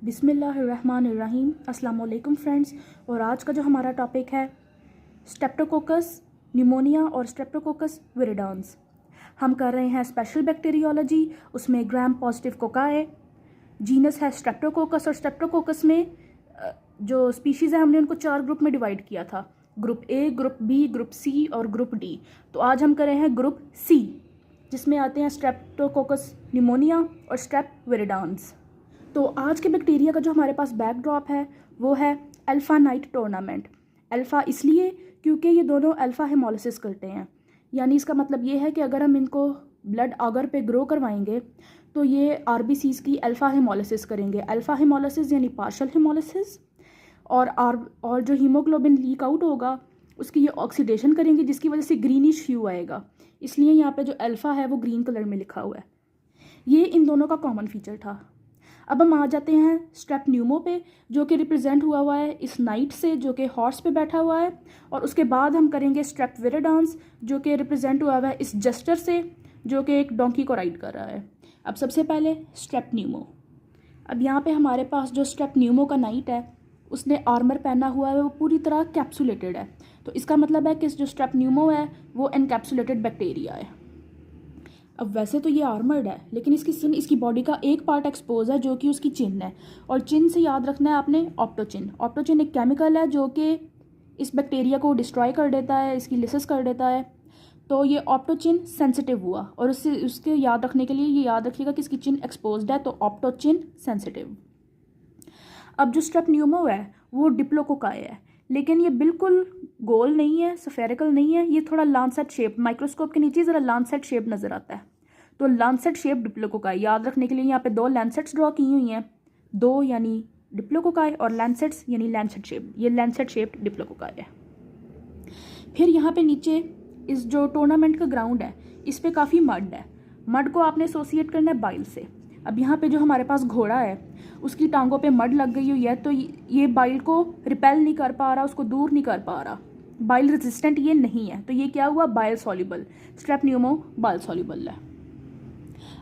बिस्मिल्लाहिर्रहमानिर्रहीम। अस्सलाम वालेकुम फ्रेंड्स। और आज का जो हमारा टॉपिक है स्ट्रेप्टोकोकस न्यूमोनिया और स्ट्रेप्टोकोकस विरिडांस। हम कर रहे हैं स्पेशल बैक्टीरियोलॉजी, उसमें ग्राम पॉजिटिव कोकाए, जीनस है स्ट्रेप्टोकोकस। और स्ट्रेप्टोकोकस में जो स्पीशीज़ है हमने उनको 4 ग्रुप में डिवाइड किया था, group A, group B, group C और ग्रुप डी। तो आज हम कर रहे हैं ग्रुप सी, जिसमें आते हैं स्ट्रेप्टोकोकस न्यूमोनिया और स्ट्रेप विरिडांस। तो आज के बैक्टीरिया का जो हमारे पास बैकड्रॉप है वो है अल्फ़ा नाइट टूर्नामेंट। अल्फ़ा इसलिए क्योंकि ये दोनों अल्फ़ा हेमोलिसिस करते हैं, यानी इसका मतलब ये है कि अगर हम इनको ब्लड आगर पे ग्रो करवाएंगे तो ये आरबीसीज़ की अल्फ़ा हेमोलिसिस करेंगे। अल्फ़ा हेमोलिसिस यानी पार्शल हेमोलिसिस। और जो हीमोग्लोबिन लीक आउट होगा उसकी ये ऑक्सीडेशन करेंगे, जिसकी वजह से ग्रीनिश ह्यू आएगा। इसलिए यहाँ पे जो अल्फ़ा है वो ग्रीन कलर में लिखा हुआ है। ये इन दोनों का कॉमन फीचर था। अब हम आ जाते हैं स्ट्रेप न्यूमो पे, जो कि रिप्रेजेंट हुआ है इस नाइट से, जो कि हॉर्स पे बैठा हुआ है। और उसके बाद हम करेंगे स्ट्रेप विरिडांस, जो कि रिप्रेजेंट हुआ है इस जस्टर से, जो कि एक डोंकी को राइड कर रहा है। अब सबसे पहले स्ट्रेप न्यूमो। अब यहाँ पे हमारे पास जो स्ट्रेप न्यूमो का नाइट है उसने आर्मर पहना हुआ है, वो पूरी तरह कैप्सुलेटेड है। तो इसका मतलब है कि जो स्ट्रेप न्यूमो है वो एनकैप्सुलेटेड बैक्टीरिया है। अब वैसे तो ये आर्मर्ड है, लेकिन इसकी बॉडी का एक पार्ट एक्सपोज है जो कि उसकी चिन है। और चिन से याद रखना है आपने ऑप्टोचिन। ऑप्टोचिन एक केमिकल है जो कि इस बैक्टीरिया को डिस्ट्रॉय कर देता है, इसकी लिसिस कर देता है। तो ये ऑप्टोचिन सेंसिटिव हुआ, और उसके याद रखने के लिए ये याद रखिएगा कि इसकी चिन एक्सपोज्ड है, तो ऑप्टोचिन सेंसिटिव। अब जो स्ट्रेप न्यूमो है वो डिप्लोकोकाई है, लेकिन ये बिल्कुल गोल नहीं है, स्फेरिकल नहीं है। ये थोड़ा लांसेट शेप, माइक्रोस्कोप के नीचे ज़रा लांसेट शेप नज़र आता है। तो लांसेट शेप डिप्लोकोकाई याद रखने के लिए यहाँ पे 2 लैंसेट्स ड्रॉ की हुई हैं, 2 यानी डिप्लोकोकाई और लैंसेट्स यानी लैंसेट शेप। ये लैंसेट शेप डिप्लोकोकाई है। फिर यहाँ पे नीचे इस जो टूर्नामेंट का ग्राउंड है इस पर काफ़ी मड है। मड को आपने एसोसिएट करना है बाइल से। अब यहाँ पे जो हमारे पास घोड़ा है उसकी टांगों पे मड लग गई हुई है, तो ये बाइल को रिपेल नहीं कर पा रहा, उसको दूर नहीं कर पा रहा। बाइल रेजिस्टेंट ये नहीं है, तो ये क्या हुआ, bile soluble. Strep pneumo bile soluble है।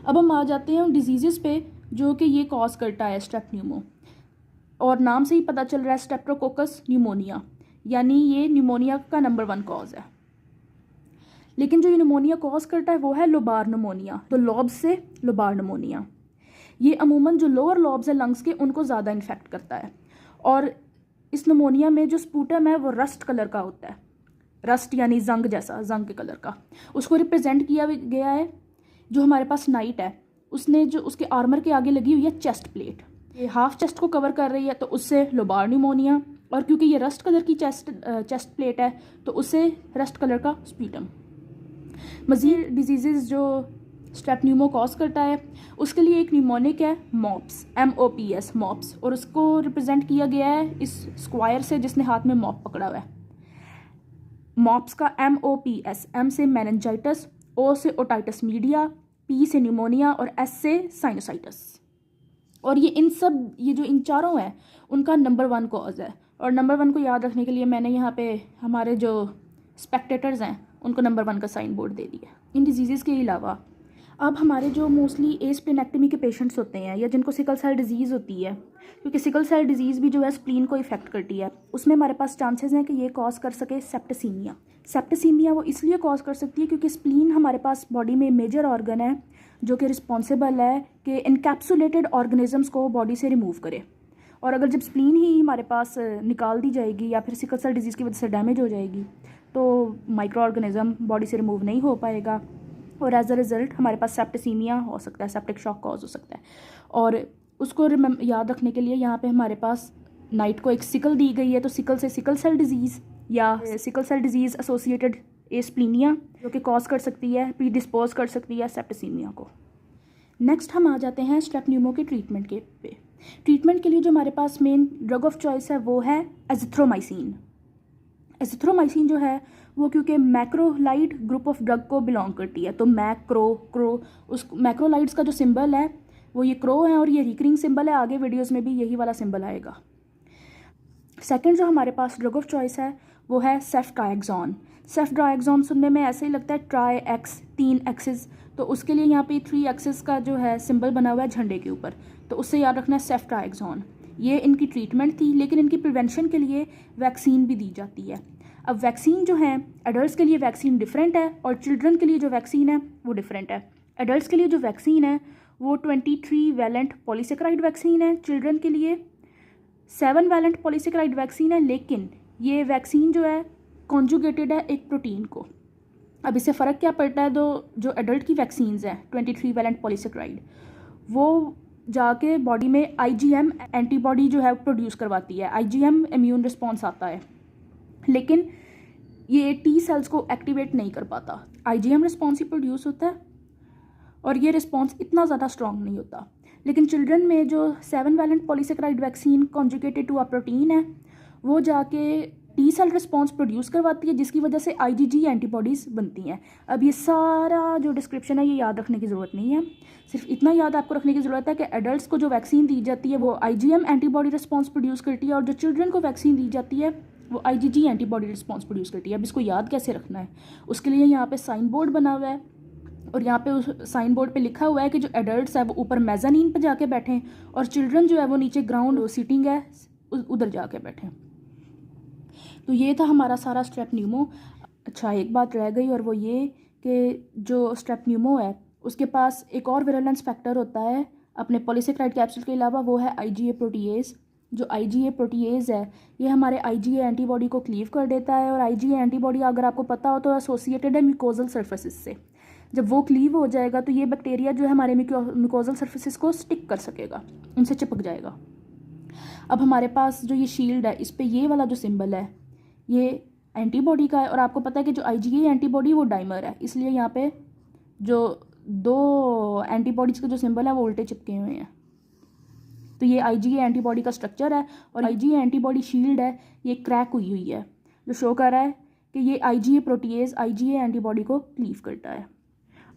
अब हम आ जाते हैं उन डिजीज़ पे जो कि ये कॉज करता है स्ट्रेप न्यूमो। और नाम से ही पता चल रहा है स्ट्रेप्टोकोकस न्यूमोनिया, यानी ये न्यूमोनिया का नंबर 1 कॉज है। लेकिन जो ये न्यूमोनिया कॉज करता है वो है लोबार न्यूमोनिया। तो लॉब्स से लोबार न्यूमोनिया, ये अमूमन जो लोअर लॉब्स है लंग्स के उनको ज़्यादा इन्फेक्ट करता है। और इस न्यूमोनिया में जो स्पूटम है वो रस्ट कलर का होता है। रस्ट यानी जंग जैसा, जंग के कलर का। उसको रिप्रेजेंट किया गया है जो हमारे पास नाइट है उसने, जो उसके आर्मर के आगे लगी हुई है चेस्ट प्लेट, ये हाफ चेस्ट को कवर कर रही है, तो उससे लोबार न्यूमोनिया। और क्योंकि ये रस्ट कलर की चेस्ट प्लेट है तो उससे रस्ट कलर का स्पूटम। मज़ीद डिजीज़ जो स्ट्रेप न्यूमो कॉज करता है उसके लिए एक न्यूमोनिक है मॉप्स, MOPS मॉप्स। और उसको रिप्रेजेंट किया गया है इस स्क्वायर से जिसने हाथ में मॉप पकड़ा हुआ है। मॉप्स का MOPS, M से मेनिंजाइटिस, O से ओटाइटिस मीडिया, P से न्यूमोनिया और S से साइनोसाइटिस। और ये जो इन चारों हैं उनका नंबर 1 कॉज है। और नंबर 1 को याद रखने के लिए मैंने यहाँ पे हमारे जो स्पेक्टेटर्स हैं उनको नंबर 1 का साइन बोर्ड दे दिया। इन डिजीज़ के अलावा अब हमारे जो मोस्टली एस्प्लेनेक्टमी के पेशेंट्स होते हैं या जिनको सिकल सेल डिजीज़ होती है, क्योंकि सिकल सेल डिजीज़ भी जो है स्प्लीन को इफेक्ट करती है, उसमें हमारे पास चांसेस हैं कि ये कॉज कर सके सेप्टिसीमिया। सेप्टिसीमिया वो इसलिए कॉज कर सकती है क्योंकि स्प्लीन हमारे पास बॉडी में मेजर ऑर्गन है जो कि रिस्पॉन्सिबल है कि इनकैप्सुलेटेड ऑर्गेनिजम्स को बॉडी से रिमूव करे। और अगर जब स्प्लीन ही हमारे पास निकाल दी जाएगी या फिर सिकल सेल डिजीज़ की वजह से डैमेज हो जाएगी तो माइक्रो ऑर्गेनिज्म बॉडी से रिमूव नहीं हो पाएगा, और एज अ रिज़ल्ट हमारे पास सेप्टिसीमिया हो सकता है, सेप्टिक शॉक कॉज हो सकता है। और उसको याद रखने के लिए यहाँ पे हमारे पास नाइट को एक सिकल दी गई है, तो सिकल से सिकल सेल डिजीज़ या सिकल सेल डिजीज़ एसोसिएटेड एस्प्लीनिया जो कि कॉज कर सकती है, प्रीडिस्पोज कर सकती है सेप्टिसीमिया को। नेक्स्ट हम आ जाते हैं स्ट्रेप न्यूमो के ट्रीटमेंट के पे। ट्रीटमेंट के लिए जो हमारे पास मेन ड्रग ऑफ चॉइस है वो है एजिथ्रोमाइसिन। एजिथ्रोमाइसिन जो है वो क्योंकि मैक्रोलाइड ग्रुप ऑफ ड्रग को बिलोंग करती है, तो उस मैक्रोलाइड्स का जो सिंबल है वो ये क्रो है और ये रिकरिंग सिंबल है। आगे वीडियोस में भी यही वाला सिंबल आएगा। सेकंड जो हमारे पास ड्रग ऑफ चॉइस है वो है सेफ्ट्राएक्सोन। सेफ्ट्राएक्सोन सुनने में ऐसे ही लगता है ट्राई एक्स, 3 एक्सिस, तो उसके लिए यहाँ पे 3 एक्सिस का जो है सिंबल बना हुआ है झंडे के ऊपर, तो तो उससे याद रखना है सेफ्ट्राएक्सोन। ये इनकी ट्रीटमेंट थी, लेकिन इनकी प्रिवेंशन के लिए वैक्सीन भी दी जाती है। अब वैक्सीन जो है एडल्ट्स के लिए वैक्सीन डिफरेंट है और चिल्ड्रन के लिए जो वैक्सीन है वो डिफरेंट है। एडल्ट्स के लिए जो वैक्सीन है वो 23 वैलेंट पॉलीसेकेराइड वैक्सीन है, चिल्ड्रन के लिए 7 वैलेंट पॉलीसेकेराइड वैक्सीन है, लेकिन ये वैक्सीन जो है कॉन्जुगेटेड है एक प्रोटीन को। अब इससे फ़र्क क्या पड़ता है, जो एडल्ट की वैक्सीन्स हैं 23 वैलेंट पॉलीसेकेराइड, वो जाके बॉडी में IgM एंटीबॉडी जो है प्रोड्यूस करवाती है, IgM इम्यून रिस्पॉन्स आता है, लेकिन ये T सेल्स को एक्टिवेट नहीं कर पाता। IgM रिस्पॉन्स ही प्रोड्यूस होता है और ये रिस्पॉन्स इतना ज़्यादा स्ट्रॉन्ग नहीं होता। लेकिन चिल्ड्रन में जो 7 valent polysaccharide vaccine conjugated to a protein है वो जाके T सेल रिस्पॉन्स प्रोड्यूस करवाती है, जिसकी वजह से IgG एंटीबॉडीज़ बनती हैं। अब ये सारा जो डिस्क्रिप्शन है ये याद रखने की ज़रूरत नहीं है, सिर्फ इतना याद आपको रखने की ज़रूरत है कि एडल्ट्स को जो वैक्सीन दी जाती है वो IgM एंटीबॉडी रिस्पॉन्स प्रोड्यूस करती है और जो चिल्ड्रन को वैक्सीन दी जाती है वो IgG एंटीबॉडी रिस्पॉन्स प्रोड्यूस करती है। अब इसको याद कैसे रखना है, उसके लिए यहाँ पे साइन बोर्ड बना हुआ है और यहाँ पे उस साइन बोर्ड पे लिखा हुआ है कि जो एडल्ट्स है वो ऊपर मेज़ानीन पे जाके बैठें और चिल्ड्रन जो है वो नीचे ग्राउंड सीटिंग है उधर जाके बैठें। तो ये था हमारा सारा स्ट्रेप न्यूमो। अच्छा, एक बात रह गई और वो ये कि जो स्ट्रेप न्यूमो है उसके पास एक और विरुलेंस फैक्टर होता है अपने पॉलीसेकेराइड कैप्सूल के अलावा, वो है IgA प्रोटीएज। जो IgA प्रोटीएज है ये हमारे IgA एंटीबॉडी को क्लीव कर देता है और IgA एंटीबॉडी अगर आपको पता हो तो एसोसिएटेड है म्यूकोजल सर्फेसिस से। जब वो क्लीव हो जाएगा तो ये बैक्टीरिया जो है हमारे म्यूकोजल सर्फेसिस को स्टिक कर सकेगा, उनसे चिपक जाएगा। अब हमारे पास जो ये शील्ड है इस पर ये वाला जो सिंबल है ये एंटीबॉडी का है और आपको पता है कि जो IgA एंटीबॉडी वो डाइमर है, इसलिए यहाँ पे जो 2 एंटीबॉडीज़ का जो सिंबल है वो उल्टे चिपके हुए हैं। तो ये IgA एंटीबॉडी का स्ट्रक्चर है और IgA एंटीबॉडी शील्ड है ये क्रैक हुई है, जो शो कर रहा है कि ये IgA प्रोटीएज IgA एंटीबॉडी को क्लीव करता है।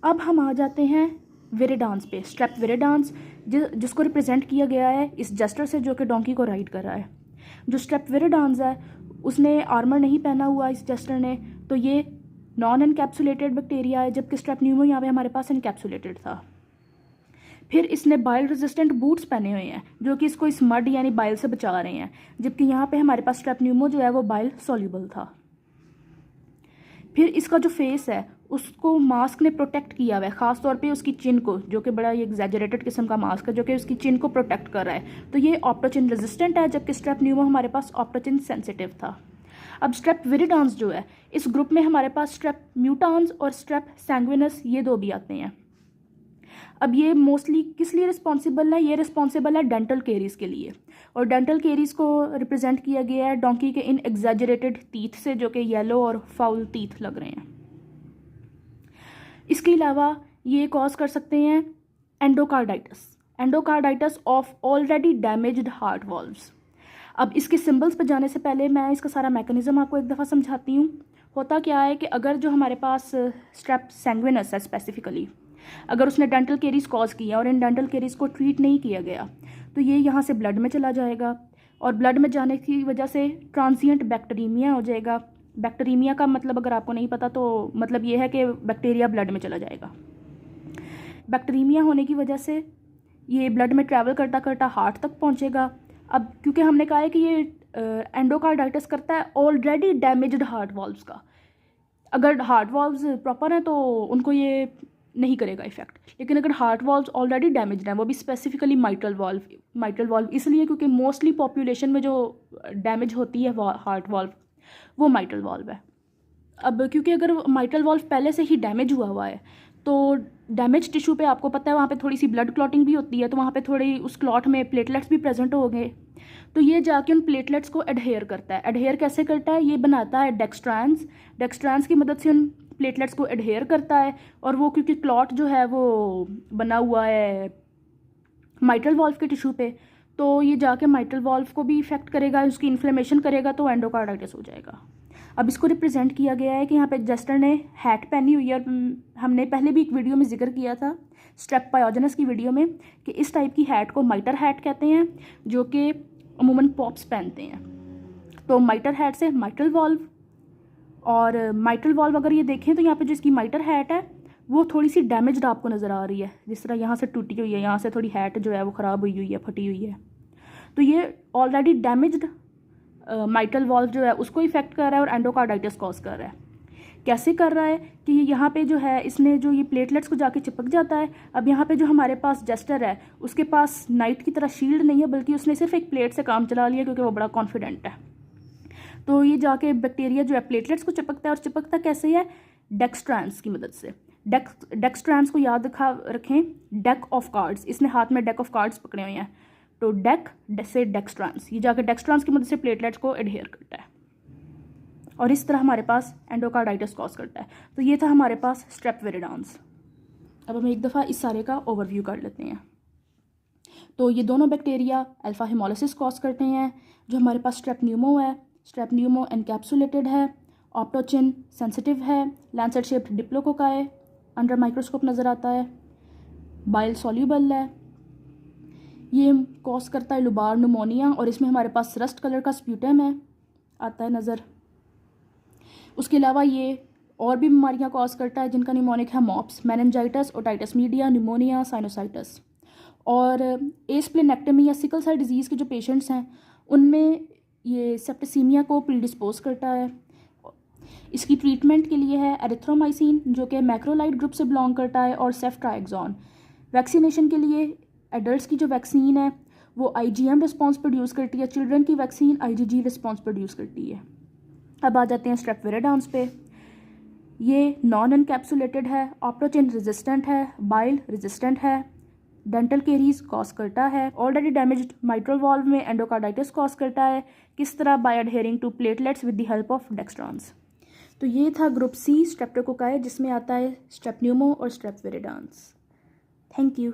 अब हम आ जाते हैं विरिडांस पे, स्ट्रेप विरिडांस, जिसको रिप्रेजेंट किया गया है इस जस्टर से जो कि डोंकी को राइड कर रहा है। जो स्ट्रेप विरिडांस है उसने आर्मर नहीं पहना हुआ इस जस्टर ने, तो ये नॉन एनकैप्सुलेटेड बैक्टीरिया है, जबकि स्ट्रेप न्यूमो यहाँ पे हमारे पास एनकैप्सुलेटेड था। फिर इसने बाइल रेजिस्टेंट बूट्स पहने हुए हैं जो कि इसको इस मड यानी बाइल से बचा रहे हैं, जबकि यहाँ पे हमारे पास स्ट्रेप न्यूमो जो है वो बाइल सॉल्युबल था। फिर इसका जो फेस है उसको मास्क ने प्रोटेक्ट किया हुआ है, ख़ास तौर पे उसकी चिन को, जो कि बड़ा एग्जैजरेटेड किस्म का मास्क है जो कि उसकी चिन को प्रोटेक्ट कर रहा है। तो ये ऑप्टोचिन रेजिस्टेंट है, जबकि स्ट्रेप न्यूमो हमारे पास ऑप्टोचिन सेंसिटिव था। अब स्ट्रेप विरिडांस जो है इस ग्रुप में हमारे पास स्ट्रेप म्यूटान्स और स्ट्रेप सैंग्विनस ये 2 भी आते हैं। अब ये मोस्टली किस लिए रिस्पॉन्सिबल है, ये रिस्पॉन्सिबल है डेंटल केरीज के लिए, और डेंटल केरीज को रिप्रेजेंट किया गया है डोंकी के इन एग्जैजरेटेड टीथ से जो कि येलो और फाउल टीथ लग रहे हैं। इसके अलावा ये कॉज कर सकते हैं endocarditis of already damaged heart valves. अब इसके सिंबल्स पर जाने से पहले मैं इसका सारा मैकेनिज्म आपको एक दफ़ा समझाती हूँ। होता क्या है कि अगर जो हमारे पास स्ट्रेप सैंग्विनस है स्पेसिफिकली, अगर उसने डेंटल केरीज कॉज किया और इन डेंटल केरीज को ट्रीट नहीं किया गया तो ये यहाँ से ब्लड में चला जाएगा और ब्लड में जाने की वजह से ट्रांसिएंट बैक्टीरियमिया हो जाएगा। बैक्टीरियमिया का मतलब अगर आपको नहीं पता तो मतलब ये है कि बैक्टीरिया ब्लड में चला जाएगा। बैक्टीरियमिया होने की वजह से ये ब्लड में ट्रैवल करता करता हार्ट तक पहुँचेगा। अब क्योंकि हमने कहा है कि ये एंडोकार्डाइटिस करता है ऑलरेडी डैमेज्ड हार्ट वॉल्व्स का, अगर हार्ट वॉल्व्स प्रॉपर हैं तो उनको ये नहीं करेगा इफेक्ट, लेकिन अगर हार्ट वॉल्व्स ऑलरेडी डैमेज्ड हैं, वो भी स्पेसिफिकली माइट्रल वॉल्व इसलिए क्योंकि मोस्टली पॉपुलेशन में जो डैमेज होती है हार्ट वॉल्व वो माइट्रल वॉल्व है। अब क्योंकि अगर माइट्रल वॉल्व पहले से ही डैमेज हुआ है तो डैमेज टिश्यू पे आपको पता है वहाँ पे थोड़ी सी ब्लड क्लॉटिंग भी होती है, तो वहाँ पे थोड़ी उस क्लॉट में प्लेटलेट्स भी प्रेजेंट हो गए, तो ये जाके उन प्लेटलेट्स को एडहेयर करता है। एडहेयर कैसे करता है, ये बनाता है डेक्स्ट्रांस की मदद से उन प्लेटलेट्स को एडहेयर करता है, और वो क्योंकि क्लॉट जो है वो बना हुआ है माइट्रल वॉल्व के टिश्यू पे, तो ये जाके माइट्रल वॉल्व को भी इफेक्ट करेगा, उसकी इन्फ्लेमेशन करेगा, तो एंडोकार्डाइटिस हो जाएगा। अब इसको रिप्रेजेंट किया गया है कि यहाँ पे जस्टर ने हैट पहनी हुई है, और हमने पहले भी एक वीडियो में जिक्र किया था स्ट्रेप पायोजेनस की वीडियो में कि इस टाइप की हैट को माइटर हैट कहते हैं, जो कि अमूमन पॉप्स पहनते हैं। तो माइटर हैट से माइट्रल वॉल्व, और माइट्रल वॉल्व अगर ये देखें तो यहाँ पे जो इसकी माइटर हैट है वो थोड़ी सी डैमेज्ड आपको नज़र आ रही है, जिस तरह यहाँ से टूटी हुई है, यहाँ से थोड़ी हैट जो है वो ख़राब हुई हुई है, फटी हुई है। तो ये ऑलरेडी डैमेज्ड माइट्रल वॉल्व जो है उसको इफेक्ट कर रहा है और एंडोकार्डाइटिस कॉज कर रहा है। कैसे कर रहा है कि यहाँ पे जो है इसने जो ये प्लेटलेट्स को जाके चिपक जाता है। अब यहाँ पे जो हमारे पास जेस्टर है उसके पास नाइट की तरह शील्ड नहीं है, बल्कि उसने सिर्फ एक प्लेट से काम चला लिया क्योंकि वो बड़ा कॉन्फिडेंट है। तो ये जाके बैक्टीरिया जो है प्लेटलेट्स को चिपकता है, और चिपकता कैसे है? डेक्स्ट्रांस की मदद से। डेक्स्ट्रांस को याद रखें, डेक ऑफ कार्ड्स, इसने हाथ में डेक ऑफ कार्ड्स पकड़े हुए हैं, तो डेक से डेक्स्ट्रांस, ये जाकर डेक्स्ट्रांस की मदद से प्लेटलेट्स को एडहेयर करता है और इस तरह हमारे पास एंडोकार्डाइटिस कॉज करता है। तो ये था हमारे पास स्ट्रेप विरिडॉन्स। अब हम एक दफ़ा इस सारे का ओवरव्यू कर लेते हैं। तो ये दोनों बैक्टीरिया अल्फा हेमोलिसिस कॉज करते हैं। जो हमारे पास स्ट्रेप न्यूमो है, स्ट्रेप न्यूमो एनकैप्सुलेटेड है, ऑप्टोचिन सेंसिटिव है, Lancet shaped diplococci, under microscope नज़र आता है, बाइल सॉल्यूबल है। ये कॉज करता है लुबार न्यूमोनिया, और इसमें हमारे पास रस्ट कलर का स्प्यूटम है, आता है नज़र। उसके अलावा ये और भी बीमारियां कॉज करता है जिनका निमोनिक है mops, meningitis, otitis media, pneumonia, sinusitis. और एस्प्लेनेक्टमी या सिकल सेल डिजीज़ के जो पेशेंट्स हैं उनमें ये सेप्टिसीमिया को प्रीडिस्पोज करता है। इसकी ट्रीटमेंट के लिए है एरिथ्रोमाइसिन जो कि मैक्रोलाइड ग्रुप से बिलोंग करता है, और सेफ्ट्राएक्सोन। वैक्सीनेशन के लिए एडल्ट्स की जो वैक्सीन है वो IgM रिस्पॉन्स प्रोड्यूस करती है, चिल्ड्रन की वैक्सीन IgG रिस्पॉन्स प्रोड्यूस करती है। अब आ जाते हैं स्ट्रेप विरिडॉन्स पे। ये नॉन एनकैप्सुलेटेड है, ऑप्टोचिन रेजिस्टेंट है, बाइल रेजिस्टेंट है, डेंटल केरीज कॉज करता है, ऑलरेडी डैमेज्ड माइट्रल वॉल्व में एंडोकार्डाइटिस कॉज करता है। किस तरह? By adhering to platelets with the help of dextrans. तो ये था ग्रुप C स्ट्रेप्टोकोकाई, जिसमें आता है स्ट्रेप न्यूमो और स्ट्रेप विरिडॉन्स। Thank you.